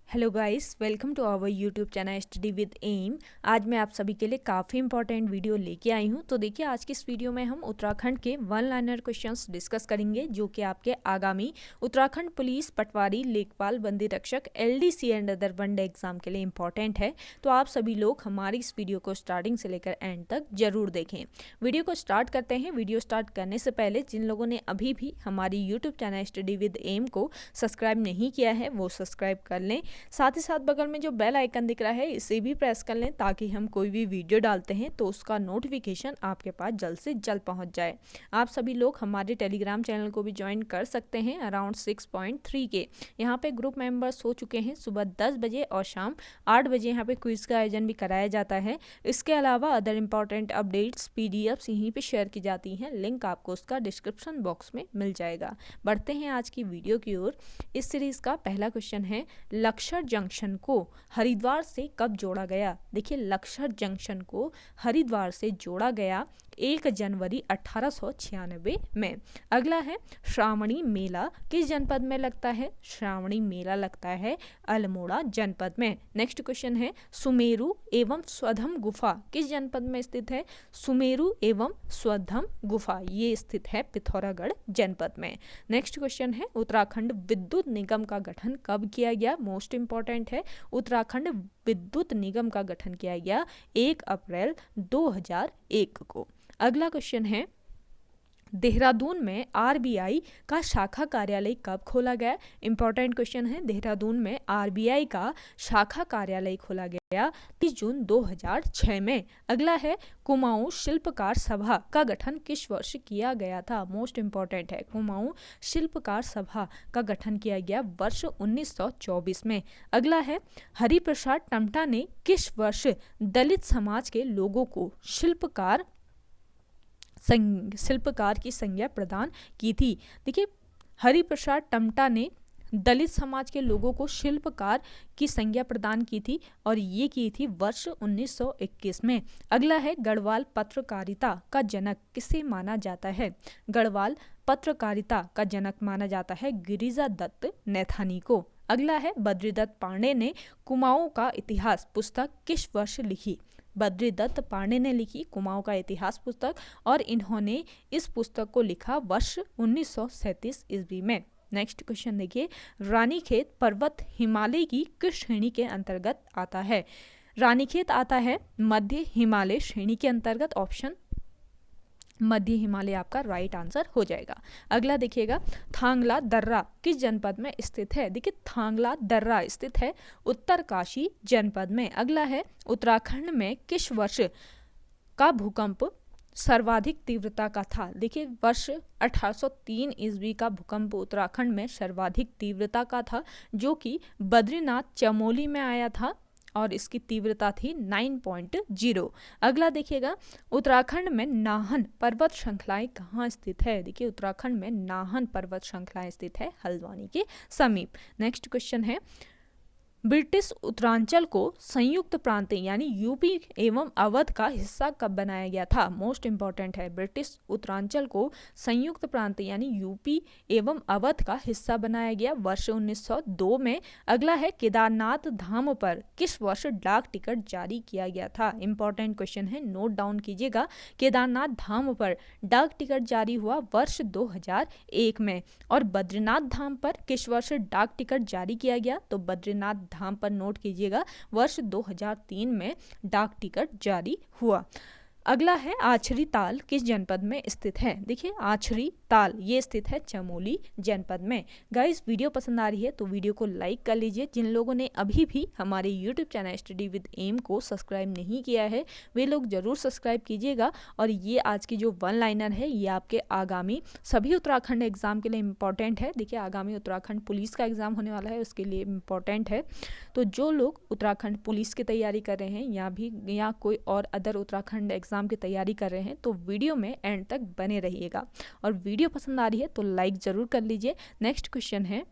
Hello guys, welcome to our YouTube channel study with M. आज मैं आप सभी के लिए काफ़ी इंपॉर्टेंट वीडियो लेके आई हूँ। तो देखिए, आज की इस वीडियो में हम उत्तराखंड के वन लाइनर क्वेश्चंस डिस्कस करेंगे, जो कि आपके आगामी उत्तराखंड पुलिस पटवारी लेखपाल बंदी रक्षक LDC and other one day exam के लिए इंपॉर्टेंट है। तो आप सभी लोग हमारी इस वीडियो को स्टार्टिंग से लेकर एंड तक जरूर देखें। वीडियो को स्टार्ट करते हैं। वीडियो स्टार्ट करने से पहले जिन लोगों ने अभी भी हमारी YouTube channel study with M को सब्सक्राइब नहीं किया है, वो सब्सक्राइब कर लें। साथ ही साथ बगल में जो बेल आइकन दिख रहा है, इसे भी प्रेस कर लें, ताकि हम कोई भी वीडियो डालते हैं तो उसका नोटिफिकेशन आपके पास जल्द से जल्द पहुंच जाए। आप सभी लोग हमारे टेलीग्राम चैनल को भी ज्वाइन कर सकते हैं। अराउंड 6.3 के यहाँ पे ग्रुप मेंबर्स हो चुके हैं। सुबह 10 बजे और शाम 8 बजे यहाँ पे क्विज का आयोजन भी कराया जाता है। इसके अलावा अदर इंपॉर्टेंट अपडेट्स PDFs यहीं पे शेयर की जाती हैं। लिंक आपको उसका डिस्क्रिप्शन बॉक्स में मिल जाएगा। बढ़ते हैं आज की वीडियो की ओर। इस सीरीज का पहला क्वेश्चन है, लक्सर जंक्शन को हरिद्वार से कब जोड़ा गया? देखिए, लक्सर जंक्शन को हरिद्वार से जोड़ा गया 1 जनवरी 1896 में। अगला है, श्रावणी मेला किस जनपद में लगता है? श्रावणी मेला लगता है अल्मोड़ा जनपद में। नेक्स्ट क्वेश्चन है, सुमेरु एवं स्वधम गुफा किस जनपद में स्थित है? सुमेरु एवं स्वधम गुफा ये स्थित है पिथौरागढ़ जनपद में। नेक्स्ट क्वेश्चन है, उत्तराखंड विद्युत निगम का गठन कब किया गया? मोस्ट इंपॉर्टेंट है, उत्तराखंड विद्युत निगम का गठन किया गया 1 अप्रैल 2001 को। अगला क्वेश्चन है, देहरादून में RBI का शाखा कार्यालय कब खोला गया? इंपॉर्टेंट क्वेश्चन है। देहरादून में RBI का शाखा कार्यालय खोला गया 30 जून 2006 में। अगला है, कुमाऊं शिल्पकार सभा का गठन किस वर्ष किया गया था? मोस्ट इंपॉर्टेंट है, कुमाऊं शिल्पकार सभा का गठन किया गया वर्ष 1924 में। अगला है, हरिप्रसाद टमटा ने किस वर्ष दलित समाज के लोगों को शिल्पकार की संज्ञा प्रदान की थी? देखिए, हरिप्रसाद टमटा ने दलित समाज के लोगों को शिल्पकार की संज्ञा प्रदान की थी, और ये की थी वर्ष 1921 में। अगला है, गढ़वाल पत्रकारिता का जनक किसे माना जाता है? गढ़वाल पत्रकारिता का जनक माना जाता है गिरिजा दत्त नैथानी को। अगला है, बद्रीदत्त पांडे ने कुमाऊं का इतिहास पुस्तक किस वर्ष लिखी? बद्रीदत्त पांडे ने लिखी कुमाऊं का इतिहास पुस्तक, और इन्होंने इस पुस्तक को लिखा वर्ष 1937 ईस्वी में। नेक्स्ट क्वेश्चन देखिए, रानीखेत पर्वत हिमालय की किस श्रेणी के अंतर्गत आता है? रानीखेत आता है मध्य हिमालय श्रेणी के अंतर्गत। ऑप्शन मध्य हिमालय आपका राइट आंसर हो जाएगा। अगला देखिएगा, थांगला दर्रा किस जनपद में स्थित है? देखिए, थांगला दर्रा स्थित है उत्तरकाशी जनपद में। अगला है, उत्तराखंड में किस वर्ष का भूकंप सर्वाधिक तीव्रता का था? देखिए, वर्ष 1803 ईस्वी का भूकंप उत्तराखंड में सर्वाधिक तीव्रता का था, जो कि बद्रीनाथ चमोली में आया था, और इसकी तीव्रता थी 9.0। अगला देखिएगा, उत्तराखंड में नाहन पर्वत श्रृंखलाएं कहाँ स्थित है? देखिए, उत्तराखंड में नाहन पर्वत श्रृंखलाएं स्थित है हल्द्वानी के समीप। नेक्स्ट क्वेश्चन है, ब्रिटिश उत्तरांचल को संयुक्त प्रांत यानी यूपी एवं अवध का हिस्सा कब बनाया गया था? मोस्ट इंपॉर्टेंट है, ब्रिटिश उत्तरांचल को संयुक्त प्रांत यानी यूपी एवं अवध का हिस्सा बनाया गया वर्ष 1902 में। अगला है, केदारनाथ धाम पर किस वर्ष डाक टिकट जारी किया गया था? इंपॉर्टेंट क्वेश्चन है, नोट डाउन कीजिएगा। केदारनाथ धाम पर डाक टिकट जारी हुआ वर्ष 2001 में। और बद्रीनाथ धाम पर किस वर्ष डाक टिकट जारी किया गया? तो बद्रीनाथ धाम पर नोट कीजिएगा, वर्ष 2003 में डाक टिकट जारी हुआ। अगला है, आछरी ताल किस जनपद में स्थित है? देखिए, आछरी ताल ये स्थित है चमोली जनपद में। गाइस, वीडियो पसंद आ रही है तो वीडियो को लाइक कर लीजिए। जिन लोगों ने अभी भी हमारे YouTube channel study with M को सब्सक्राइब नहीं किया है, वे लोग जरूर सब्सक्राइब कीजिएगा। और ये आज की जो वन लाइनर है, ये आपके आगामी सभी उत्तराखंड एग्जाम के लिए इम्पॉर्टेंट है। देखिए, आगामी उत्तराखंड पुलिस का एग्जाम होने वाला है, उसके लिए इम्पॉर्टेंट है। तो जो लोग उत्तराखंड पुलिस की तैयारी कर रहे हैं या कोई और अदर उत्तराखंड एग्जाम की तैयारी कर रहे हैं, तो वीडियो में एंड तक बने रहिएगा। और वीडियो पसंद आ रही है तो लाइक जरूर कर लीजिए। नेक्स्ट क्वेश्चन है,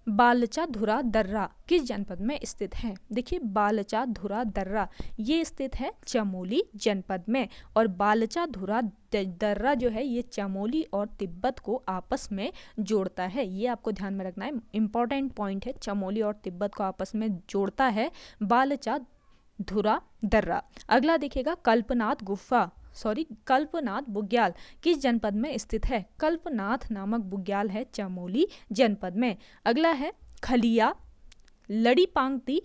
बालचाधुरा दर्रा किस जनपद में स्थित है? देखिए बालचाधुरा दर्रा ये स्थित है चमोली जनपद में, और बालचाधुरा दर्रा जो है ये चमोली और तिब्बत को आपस में जोड़ता है। ये आपको ध्यान में रखना है, इंपॉर्टेंट पॉइंट है, चमोली और तिब्बत को आपस में जोड़ता है बालचाधुरा दर्रा। अगला देखिएगा कल्पनाथ बुग्याल किस जनपद में स्थित है? कल्पनाथ नामक बुग्याल है चमोली जनपद में। अगला है खलिया, लड़ीपांगती,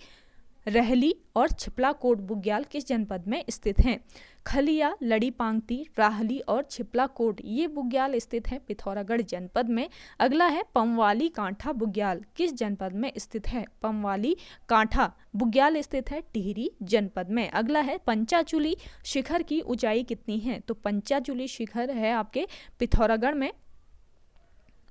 रहली और छिपलाकोट बुग्याल किस जनपद में स्थित हैं? खलिया, लड़ीपांगती, राहली और छिपलाकोट ये बुग्याल स्थित है पिथौरागढ़ जनपद में। अगला है पंवाली कांठा बुग्याल किस जनपद में स्थित है? पंवाली कांठा बुग्याल स्थित है टिहरी जनपद में। अगला है पंचाचूली शिखर की ऊंचाई कितनी है? तो पंचाचूली शिखर है आपके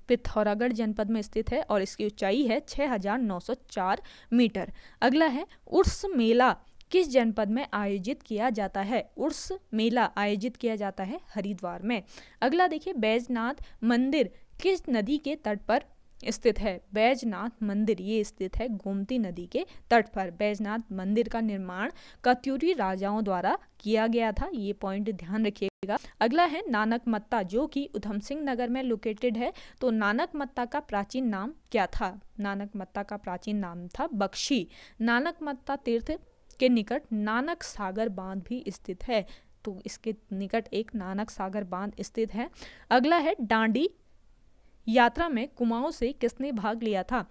पिथौरागढ़ जनपद में स्थित है और इसकी ऊंचाई है 6904 मीटर। अगला है उर्स मेला किस जनपद में आयोजित किया जाता है? उर्स मेला आयोजित किया जाता है हरिद्वार में। अगला देखिए बैजनाथ मंदिर किस नदी के तट पर स्थित है? बैजनाथ मंदिर ये स्थित है गोमती नदी के तट पर। बैजनाथ मंदिर का निर्माण कत्यूरी राजाओं द्वारा किया गया था, ये पॉइंट ध्यान रखिएगा। अगला है नानक मत्ता जो कि उधम सिंह नगर में लोकेटेड है। तो नानक मत्ता का प्राचीन नाम क्या था? नानक मत्ता का प्राचीन नाम था बख्शी। नानक मत्ता तीर्थ के निकट नानक सागर बांध भी स्थित है, तो इसके निकट एक नानक सागर बांध स्थित है। अगला है डांडी यात्रा में कुमाऊं से किसने भाग लिया था?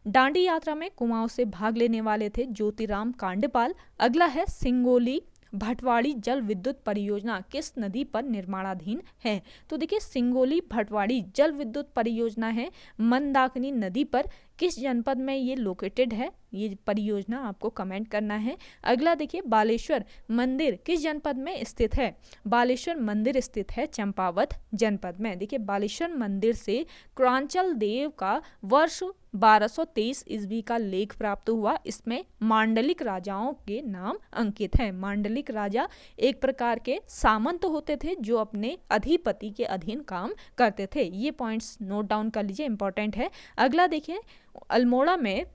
डांडी यात्रा में कुमाऊं से भाग लेने वाले थे ज्योतिराम कांडपाल। अगला है सिंगोली भटवाड़ी जल विद्युत परियोजना किस नदी पर निर्माणाधीन है? तो देखिए सिंगोली भटवाड़ी जल विद्युत परियोजना है मंदाकिनी नदी पर। किस जनपद में ये लोकेटेड है? ये परियोजना आपको कमेंट करना है। अगला देखिए बालेश्वर मंदिर किस जनपद में स्थित है? बालेश्वर मंदिर स्थित है चंपावत जनपद में। देखिए बालेश्वर मंदिर से क्रांचल देव का वर्ष 1223 ईस्वी का लेख प्राप्त हुआ। इसमें मांडलिक राजाओं के नाम अंकित है। मांडलिक राजा एक प्रकार के सामंत होते थे जो अपने अधिपति के अधीन काम करते थे। ये पॉइंट्स नोट डाउन कर लीजिए, इंपॉर्टेंट है। अगला देखिए अल्मोड़ा में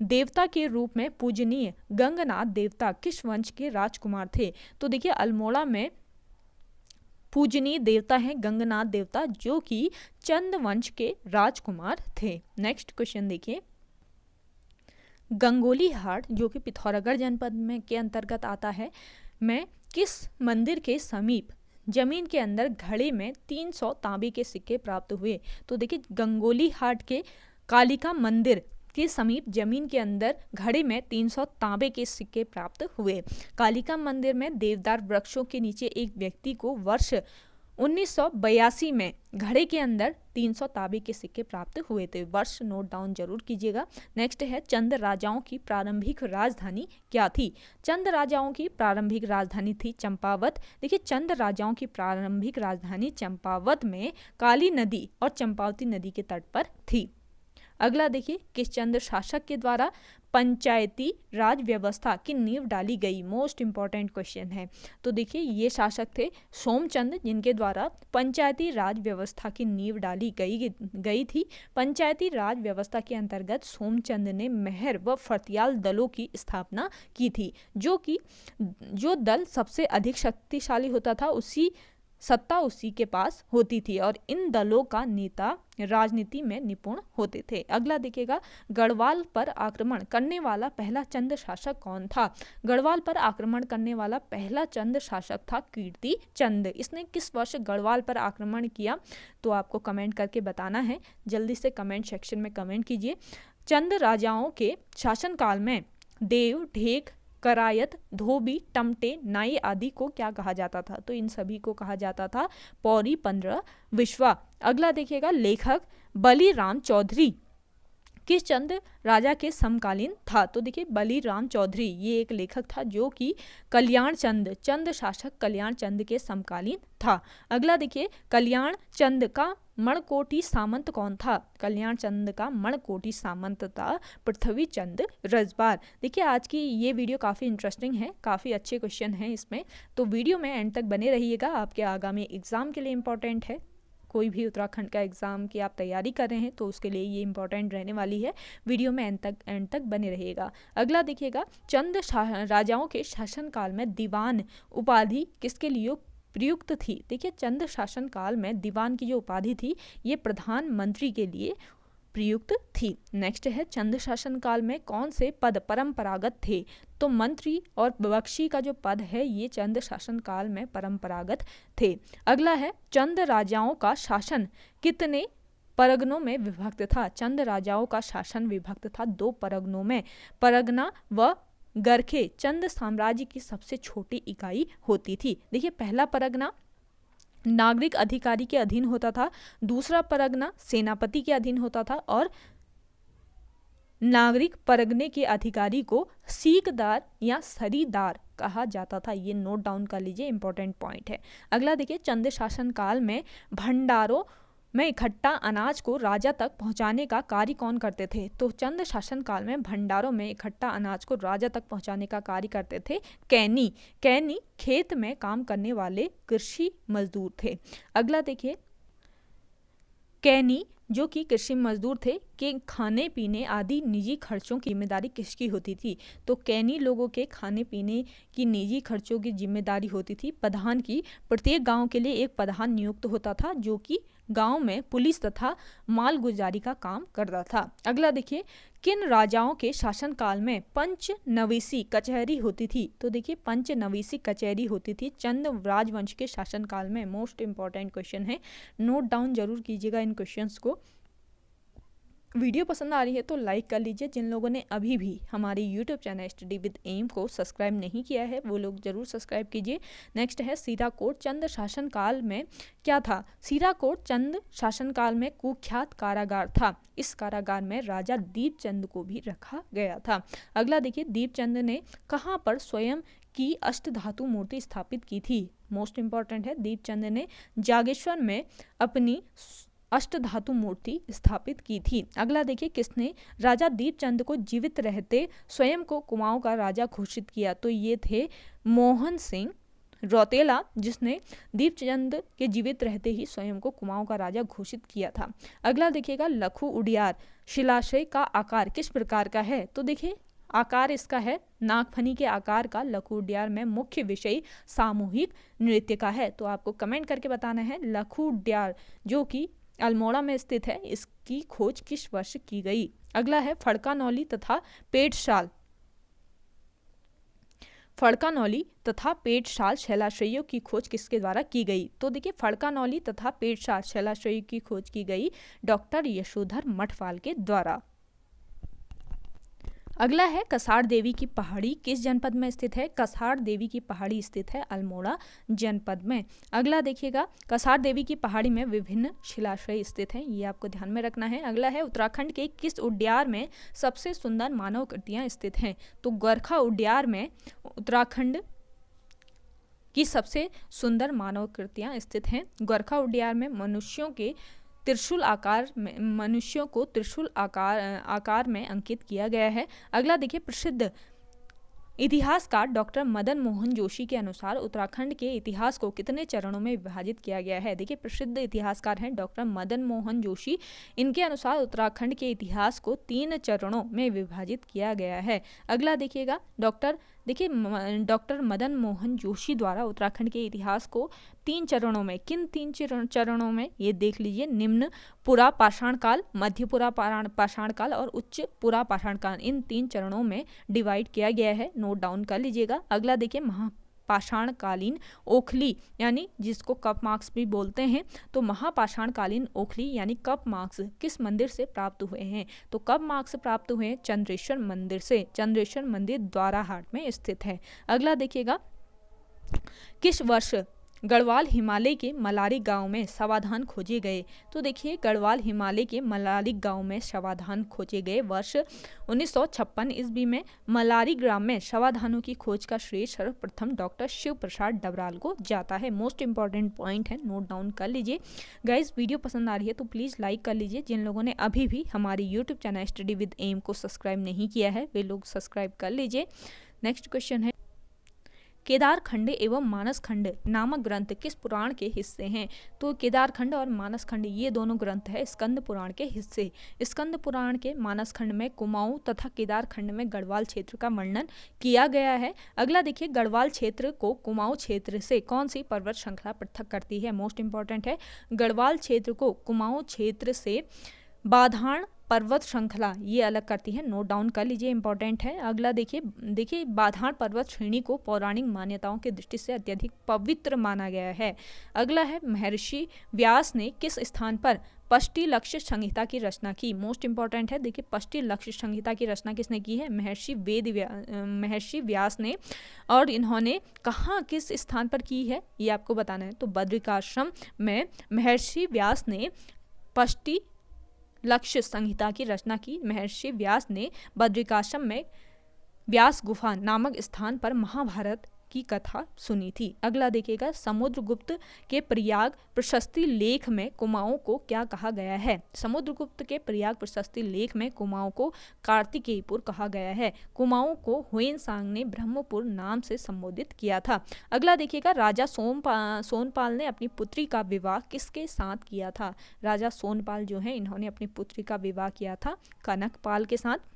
देवता के रूप में पूजनीय गंगनाथ देवता किस वंश के राजकुमार थे? तो देखिए अल्मोड़ा में पूजनीय देवता है गंगनाथ देवता जो कि चंद वंश के राजकुमार थे। नेक्स्ट क्वेश्चन देखिए गंगोली हाट जो कि पिथौरागढ़ जनपद में के अंतर्गत आता है में किस मंदिर के समीप जमीन के अंदर घड़े में 300 तांबे के सिक्के प्राप्त हुए? तो देखिए गंगोली हाट के कालिका मंदिर के समीप जमीन के अंदर घड़े में 300 तांबे के सिक्के प्राप्त हुए। कालिका मंदिर में देवदार वृक्षों के नीचे एक व्यक्ति को वर्ष 1982 में घड़े के अंदर 300 तांबे के सिक्के प्राप्त हुए थे। वर्ष नोट डाउन जरूर कीजिएगा। नेक्स्ट है चंद राजाओं की प्रारंभिक राजधानी क्या थी? चंद राजाओं की प्रारंभिक राजधानी थी चंपावत। देखिए चंद राजाओं की प्रारंभिक राजधानी चंपावत में काली नदी और चंपावती नदी के तट पर थी। अगला देखिए किस चंद शासक के द्वारा पंचायती राज व्यवस्था की नींव डाली गई? मोस्ट इंपॉर्टेंट क्वेश्चन है। तो देखिए ये शासक थे सोमचंद जिनके द्वारा पंचायती राज व्यवस्था की नींव डाली गई थी। पंचायती राज व्यवस्था के अंतर्गत सोमचंद ने मेहर व फर्तियाल दलों की स्थापना की थी, जो दल सबसे अधिक शक्तिशाली होता था सत्ता उसी के पास होती थी और इन दलों का नेता राजनीति में निपुण होते थे। अगला देखिएगा गढ़वाल पर आक्रमण करने वाला पहला चंद शासक कौन था? गढ़वाल पर आक्रमण करने वाला पहला चंद शासक था कीर्ति चंद। इसने किस वर्ष गढ़वाल पर आक्रमण किया? तो आपको कमेंट करके बताना है, जल्दी से कमेंट सेक्शन में कमेंट कीजिए। चंद राजाओं के शासनकाल में देव, ढेक, करायत, धोबी, टमटे, नाई आदि को क्या कहा जाता था? तो इन सभी को कहा जाता था पौरी 15 विश्वा। अगला देखिएगा लेखक बलीराम चौधरी किस चंद राजा के समकालीन था? तो देखिए बलीराम चौधरी ये एक लेखक था जो कि कल्याण चंद शासक कल्याण चंद के समकालीन था। अगला देखिए कल्याण चंद का मणकोटी सामंत कौन था? कल्याण चंद का मणकोटी सामंत था पृथ्वी चंद रजबार। देखिए आज की ये वीडियो काफ़ी इंटरेस्टिंग है, काफ़ी अच्छे क्वेश्चन हैं इसमें, तो वीडियो में एंड तक बने रहिएगा, आपके आगामी एग्जाम के लिए इम्पोर्टेंट है। कोई भी उत्तराखंड का एग्ज़ाम की आप तैयारी कर रहे हैं तो उसके लिए ये इंपॉर्टेंट रहने वाली है। वीडियो में एंड तक बने रहिएगा। अगला देखिएगा, चंद राजाओं के शासनकाल में दीवान उपाधि किसके लिए प्रयुक्त थी। देखिए, चंद शासन काल में दीवान की जो उपाधि थी ये प्रधानमंत्री के लिए प्रयुक्त थी। नेक्स्ट है, चंद शासन काल में कौन से पद परंपरागत थे। तो मंत्री और बख्शी का जो पद है ये चंद शासन काल में परंपरागत थे। अगला है, चंद राजाओं का शासन कितने परगनों में विभक्त था। चंद राजाओं का शासन विभक्त था 2 परगनों में, परगना व गरखे चंद साम्राज्य की सबसे छोटी इकाई होती थी। देखिए, पहला परगना नागरिक अधिकारी के अधीन होता था, दूसरा परगना सेनापति के अधीन होता था और नागरिक परगने के अधिकारी को सीकदार या सरीदार कहा जाता था। ये नोट डाउन कर लीजिए, इंपॉर्टेंट पॉइंट है। अगला देखिए, चंद शासन काल में भंडारों में इकट्ठा अनाज को राजा तक पहुंचाने का कार्य कौन करते थे। तो चंद शासन काल में भंडारों में इकट्ठा अनाज को राजा तक पहुंचाने का कार्य करते थे कैनी। कैनी खेत में काम करने वाले कृषि मजदूर थे। अगला देखिए, कैनी जो कि कृषि मजदूर थे के खाने पीने आदि निजी खर्चों की जिम्मेदारी किसकी होती थी। तो कैनी लोगों के खाने पीने की निजी खर्चों की जिम्मेदारी होती थी प्रधान की। प्रत्येक गांव के लिए एक प्रधान नियुक्त होता था जो कि गांव में पुलिस तथा मालगुजारी का काम करता था। अगला देखिए, किन राजाओं के शासनकाल में पंचनवीसी कचहरी होती थी। तो देखिए, पंचनवीसी कचहरी होती थी चंद राजवंश के शासनकाल में। मोस्ट इंपॉर्टेंट क्वेश्चन है, नोट डाउन जरूर कीजिएगा इन क्वेश्चंस को। वीडियो पसंद आ रही है तो लाइक कर लीजिए। जिन लोगों ने अभी भी हमारी YouTube channel study with M को सब्सक्राइब नहीं किया है वो लोग जरूर सब्सक्राइब कीजिए। नेक्स्ट है, सीराकोट चंद शासनकाल में क्या था। सीराकोट चंद शासनकाल में कुख्यात कारागार था। इस कारागार में राजा दीपचंद को भी रखा गया था। अगला देखिए, दीपचंद ने कहाँ पर स्वयं की अष्टधातु मूर्ति स्थापित की थी। मोस्ट इंपॉर्टेंट है, दीपचंद ने जागेश्वर में अपनी अष्टधातु मूर्ति स्थापित की थी। अगला देखिए, किसने राजा दीपचंद को जीवित रहते स्वयं को कुमाऊं का राजा घोषित किया। तो ये थे मोहन सिंह रौतेला, जिसने दीपचंद के जीवित रहते ही स्वयं को कुमाऊं का राजा घोषित किया था। अगला देखिएगा, लखू उडियार शिलाशय का आकार किस प्रकार का है। तो देखिए, आकार इसका है नागफनी के आकार का। लखू उडियार में मुख्य विषय सामूहिक नृत्य का है। तो आपको कमेंट करके बताना है, लखू उडियार जो कि अल्मोड़ा में स्थित है, इसकी खोज किस वर्ष की गई। अगला है, फड़कानौली तथा पेटशाल फड़कानौली तथा पेटशाल शैलाश्रयों की खोज किसके द्वारा की गई। तो देखिए, फड़कानौली तथा पेटशाल शैलाश्रयों की खोज की गई डॉक्टर यशोधर मठवाल के द्वारा। अगला है, कसार देवी की पहाड़ी किस जनपद में स्थित है। कसार देवी की पहाड़ी स्थित है अल्मोड़ा जनपद में। अगला देखिएगा, कसार देवी की पहाड़ी में विभिन्न शिलाश्रय स्थित हैं, ये आपको ध्यान में रखना है। अगला है, उत्तराखंड के किस उद्यान में सबसे सुंदर मानव कृतियां स्थित हैं। तो गोरखा उद्यान में उत्तराखंड की सबसे सुंदर मानव कृतियां स्थित हैं। गोरखा उद्यान में मनुष्यों को त्रिशूल आकार में अंकित किया गया है। अगला देखिए, प्रसिद्ध इतिहासकार डॉक्टर मदन मोहन जोशी के अनुसार उत्तराखंड के इतिहास को कितने चरणों में विभाजित किया गया है। देखिए, प्रसिद्ध इतिहासकार हैं डॉक्टर मदन मोहन जोशी। इनके अनुसार उत्तराखंड के इतिहास को 3 चरणों में विभाजित किया गया है। अगला देखिएगा, डॉक्टर मदन मोहन जोशी द्वारा उत्तराखंड के इतिहास को 3 चरणों में, किन 3 चरणों में ये देख लीजिए। निम्न पुरा पाषाण काल, मध्य पुरा पाषाण काल और उच्च पुरा पाषाण काल, इन 3 चरणों में डिवाइड किया गया है। नोट डाउन कर लीजिएगा। अगला देखिए, महापाषाणकालीन ओखली यानी जिसको कप मार्क्स भी बोलते हैं। तो महापाषाणकालीन ओखली यानी कप मार्क्स किस मंदिर से प्राप्त हुए हैं। तो कप मार्क्स प्राप्त हुए चंद्रेश्वर मंदिर से। चंद्रेश्वर मंदिर द्वाराहाट में स्थित है। अगला देखिएगा, किस वर्ष गढ़वाल हिमालय के मलारी गांव में शवाधान खोजे गए। तो देखिए, गढ़वाल हिमालय के मलारी गांव में शवाधान खोजे गए वर्ष 1956 ईस्वी में। मलारी ग्राम में शवाधानों की खोज का श्रेय सर्वप्रथम डॉक्टर शिव प्रसाद डबराल को जाता है। मोस्ट इंपॉर्टेंट पॉइंट है, नोट डाउन कर लीजिए। गाइस, वीडियो पसंद आ रही है तो प्लीज़ लाइक कर लीजिए। जिन लोगों ने अभी भी हमारी YouTube channel study with M को सब्सक्राइब नहीं किया है वे लोग सब्सक्राइब कर लीजिए। नेक्स्ट क्वेश्चन है, केदार खंड एवं मानस खंड नामक ग्रंथ किस पुराण के हिस्से हैं? तो केदार खंड और मानस खंड ये दोनों ग्रंथ है स्कंद पुराण के हिस्से। स्कंद पुराण के मानस खंड में कुमाऊं तथा केदार खंड में गढ़वाल क्षेत्र का वर्णन किया गया है। अगला देखिए, गढ़वाल क्षेत्र को कुमाऊं क्षेत्र से कौन सी पर्वत श्रृंखला पृथक करती है? मोस्ट इंपॉर्टेंट है, गढ़वाल क्षेत्र को कुमाऊं क्षेत्र से बाधान पर्वत श्रृंखला ये अलग करती है, नोट डाउन कर लीजिए, इंपॉर्टेंट है। अगला देखिए बाधान पर्वत श्रेणी को पौराणिक मान्यताओं की दृष्टि से अत्यधिक पवित्र माना गया है। अगला है, महर्षि व्यास ने किस स्थान पर पष्टी लक्ष्य संहिता की रचना की? मोस्ट इंपॉर्टेंट है, देखिए पष्टी लक्ष्य संहिता की रचना किसने की है? महर्षि व्यास ने। और इन्होंने कहाँ किस स्थान पर की है ये आपको बताना है। तो बद्रिकाश्रम में महर्षि व्यास ने पष्टी लक्ष्य संहिता की रचना की। महर्षि व्यास ने बद्रिकाश्रम में व्यास गुफा नामक स्थान पर महाभारत की कथा सुनी थी। अगला देखिएगा, समुद्रगुप्त के प्रयाग प्रशस्ति लेख में कुमाऊं को क्या कहा गया है? समुद्रगुप्त के प्रयाग प्रशस्ति लेख में कुमाऊं को कार्तिकेयपुर कहा गया है। कुमाऊं को हुएनसांग ने ब्रह्मपुर नाम से संबोधित किया था। अगला देखिएगा, राजा सोनपाल ने अपनी पुत्री का विवाह किसके साथ किया था? राजा सोनपाल जो है इन्होंने अपनी पुत्री का विवाह किया था कनकपाल के साथ।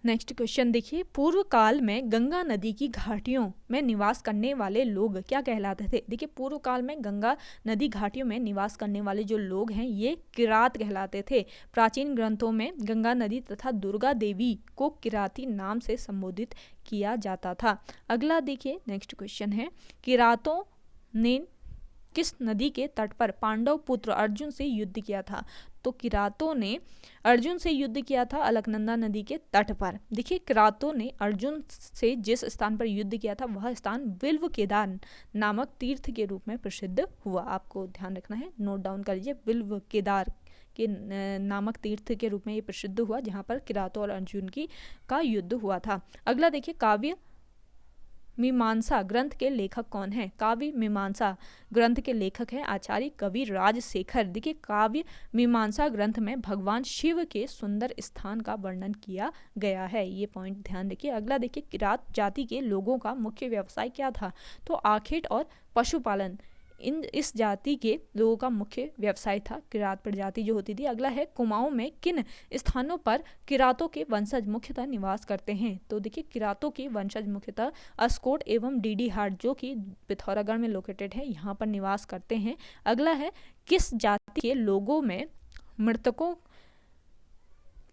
नेक्स्ट क्वेश्चन देखिए, पूर्व काल में गंगा नदी की घाटियों में निवास करने वाले लोग क्या कहलाते थे? देखिए पूर्व काल में गंगा नदी घाटियों में निवास करने वाले जो लोग हैं ये किरात कहलाते थे। प्राचीन ग्रंथों में गंगा नदी तथा दुर्गा देवी को किराती नाम से संबोधित किया जाता था। अगला देखिए, नेक्स्ट क्वेश्चन है, किरातों ने किस नदी के तट पर पांडव पुत्र अर्जुन से युद्ध किया था? तो किरातों ने अर्जुन से युद्ध किया था अलकनंदा नदी के तट पर। देखिए किरातों ने अर्जुन से जिस स्थान पर युद्ध किया था वह स्थान बिल्व केदार नामक तीर्थ के रूप में प्रसिद्ध हुआ। आपको ध्यान रखना है, नोट डाउन कर लीजिए, बिल्व केदार के नामक तीर्थ के रूप में ये प्रसिद्ध हुआ जहाँ पर किरातों और अर्जुन का युद्ध हुआ था। अगला देखिए, काव्य मीमांसा ग्रंथ के लेखक कौन है? काव्य मीमांसा ग्रंथ के लेखक है आचार्य कवि राजशेखर। देखिए काव्य मीमांसा ग्रंथ में भगवान शिव के सुंदर स्थान का वर्णन किया गया है, ये पॉइंट ध्यान रखिए। अगला देखिए, किरात जाति के लोगों का मुख्य व्यवसाय क्या था? तो आखेट और पशुपालन इस जाति के लोगों का मुख्य व्यवसाय था, किरात प्रजाति जो होती थी। अगला है, कुमाऊं में किन स्थानों पर किरातों के वंशज मुख्यतः निवास करते हैं? तो देखिए किरातों के वंशज मुख्यतः अस्कोट एवं डीडी हाट जो कि पिथौरागढ़ में लोकेटेड है यहाँ पर निवास करते हैं। अगला है, किस जाति के लोगों में मृतकों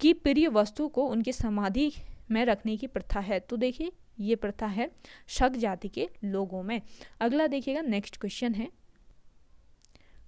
की प्रिय वस्तु को उनकी समाधि में रखने की प्रथा है? तो देखिए ये प्रथा है शक जाति के लोगों में। अगला देखिएगा, नेक्स्ट क्वेश्चन है,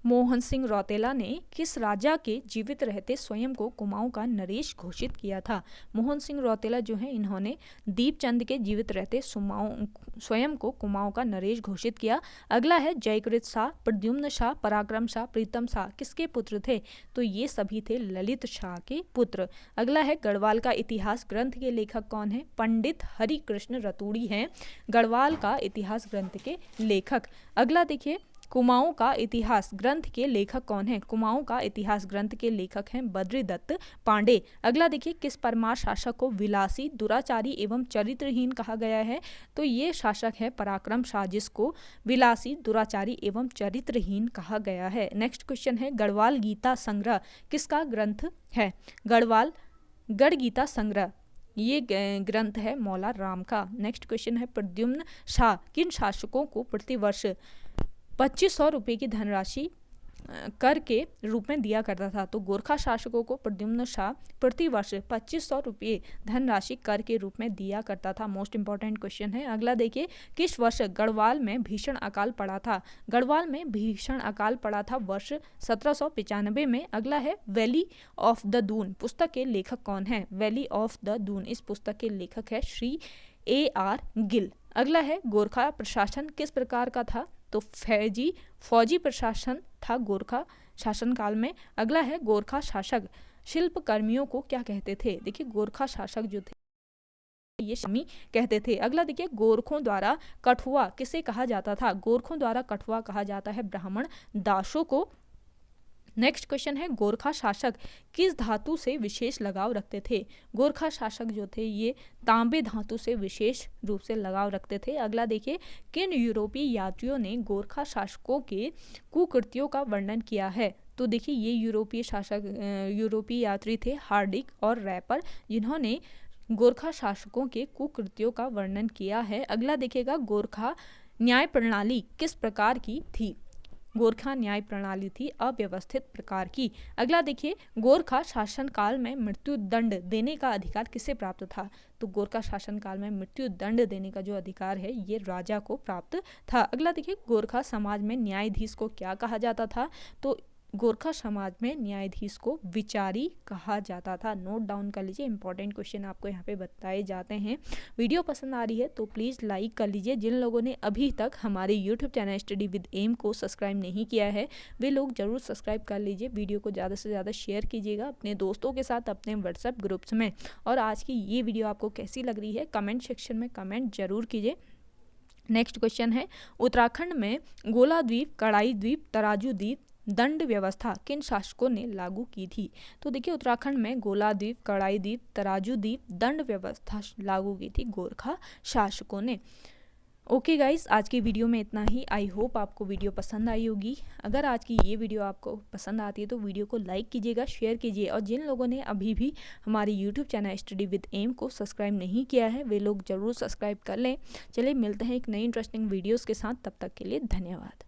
मोहन सिंह रौतेला ने किस राजा के जीवित रहते स्वयं को कुमाऊं का नरेश घोषित किया था? मोहन सिंह रौतेला जो है इन्होंने दीपचंद के जीवित रहते स्वयं को कुमाऊं का नरेश घोषित किया। अगला है, जयकृत शाह, प्रद्युम्न शाह, पराक्रम शाह, प्रीतम शाह किसके पुत्र थे? तो ये सभी थे ललित शाह के पुत्र। अगला है, गढ़वाल का इतिहास ग्रंथ के लेखक कौन है? पंडित हरिकृष्ण रतूड़ी हैं गढ़वाल का इतिहास ग्रंथ के लेखक। अगला देखिए, कुमाऊं का इतिहास ग्रंथ के लेखक कौन है? कुमाऊं का इतिहास ग्रंथ के लेखक हैं बद्रीदत्त पांडे। अगला देखिए, किस परमार शासक को विलासी, दुराचारी एवं चरित्रहीन कहा गया है? तो ये शासक है पराक्रम शाह जिसको विलासी, दुराचारी एवं चरित्रहीन कहा गया है। नेक्स्ट क्वेश्चन है, गढ़वाल गीता संग्रह किसका ग्रंथ है? गढ़ गीता संग्रह ये ग्रंथ है मौला राम का। नेक्स्ट क्वेश्चन है, प्रद्युम्न शाह किन शासकों को प्रतिवर्ष 2500 रुपये की धनराशि कर के रूप में दिया करता था? तो गोरखा शासकों को प्रद्युम्न शाह प्रतिवर्ष 2500 रुपये धनराशि कर के रूप में दिया करता था। मोस्ट इंपॉर्टेंट क्वेश्चन है। अगला देखिए, किस वर्ष गढ़वाल में भीषण अकाल पड़ा था? गढ़वाल में भीषण अकाल पड़ा था वर्ष 1795 में। अगला है, वैली ऑफ द दून पुस्तक के लेखक कौन है? वैली ऑफ द दून इस पुस्तक के लेखक है श्री A.R. गिल। अगला है, गोरखा प्रशासन किस प्रकार का था? तो फौजी प्रशासन था गोरखा शासनकाल में। अगला है, गोरखा शासक शिल्प कर्मियों को क्या कहते थे? देखिए गोरखा शासक जो थे ये शमी कहते थे। अगला देखिए, गोरखों द्वारा कठुआ किसे कहा जाता था? गोरखों द्वारा कठुआ कहा जाता है ब्राह्मण दासों को। नेक्स्ट क्वेश्चन है, गोरखा शासक किस धातु से विशेष लगाव रखते थे? गोरखा शासक जो थे ये तांबे धातु से विशेष रूप से लगाव रखते थे। अगला देखिए, किन यूरोपीय यात्रियों ने गोरखा शासकों के कुकृत्यों का वर्णन किया है? तो देखिए ये यूरोपीय यात्री थे हार्डिक और रैपर, जिन्होंने गोरखा शासकों के कुकृत्यों का वर्णन किया है। अगला देखिएगा, गोरखा न्याय प्रणाली किस प्रकार की थी? गोरखा न्याय प्रणाली थी अव्यवस्थित प्रकार की। अगला देखिए, गोरखा शासनकाल में मृत्यु दंड देने का अधिकार किसे प्राप्त था? तो गोरखा शासनकाल में मृत्यु दंड देने का जो अधिकार है ये राजा को प्राप्त था। अगला देखिए, गोरखा समाज में न्यायाधीश को क्या कहा जाता था? तो गोरखा समाज में न्यायाधीश को विचारी कहा जाता था। नोट डाउन कर लीजिए, इंपॉर्टेंट क्वेश्चन आपको यहाँ पे बताए जाते हैं। वीडियो पसंद आ रही है तो प्लीज़ लाइक कर लीजिए। जिन लोगों ने अभी तक हमारे YouTube channel study with M को सब्सक्राइब नहीं किया है वे लोग जरूर सब्सक्राइब कर लीजिए। वीडियो को ज़्यादा से ज़्यादा शेयर कीजिएगा अपने दोस्तों के साथ, अपने व्हाट्सएप ग्रुप्स में। और आज की ये वीडियो आपको कैसी लग रही है कमेंट सेक्शन में कमेंट जरूर कीजिए। नेक्स्ट क्वेश्चन है, उत्तराखंड में गोला द्वीप, कड़ाई द्वीप, तराजू द्वीप दंड व्यवस्था किन शासकों ने लागू की थी? तो देखिए उत्तराखंड में गोला द्वीप, कड़ाई द्वीप, तराजू द्वीप दंड व्यवस्था लागू की थी गोरखा शासकों ने। ओके गाइस, आज की वीडियो में इतना ही। आई होप आपको वीडियो पसंद आई होगी। अगर आज की ये वीडियो आपको पसंद आती है तो वीडियो को लाइक कीजिएगा, शेयर कीजिए। और जिन लोगों ने अभी भी हमारे YouTube channel study with M को सब्सक्राइब नहीं किया है वे लोग ज़रूर सब्सक्राइब कर लें। चलिए मिलते हैं एक नई इंटरेस्टिंग वीडियोज़ के साथ, तब तक के लिए धन्यवाद।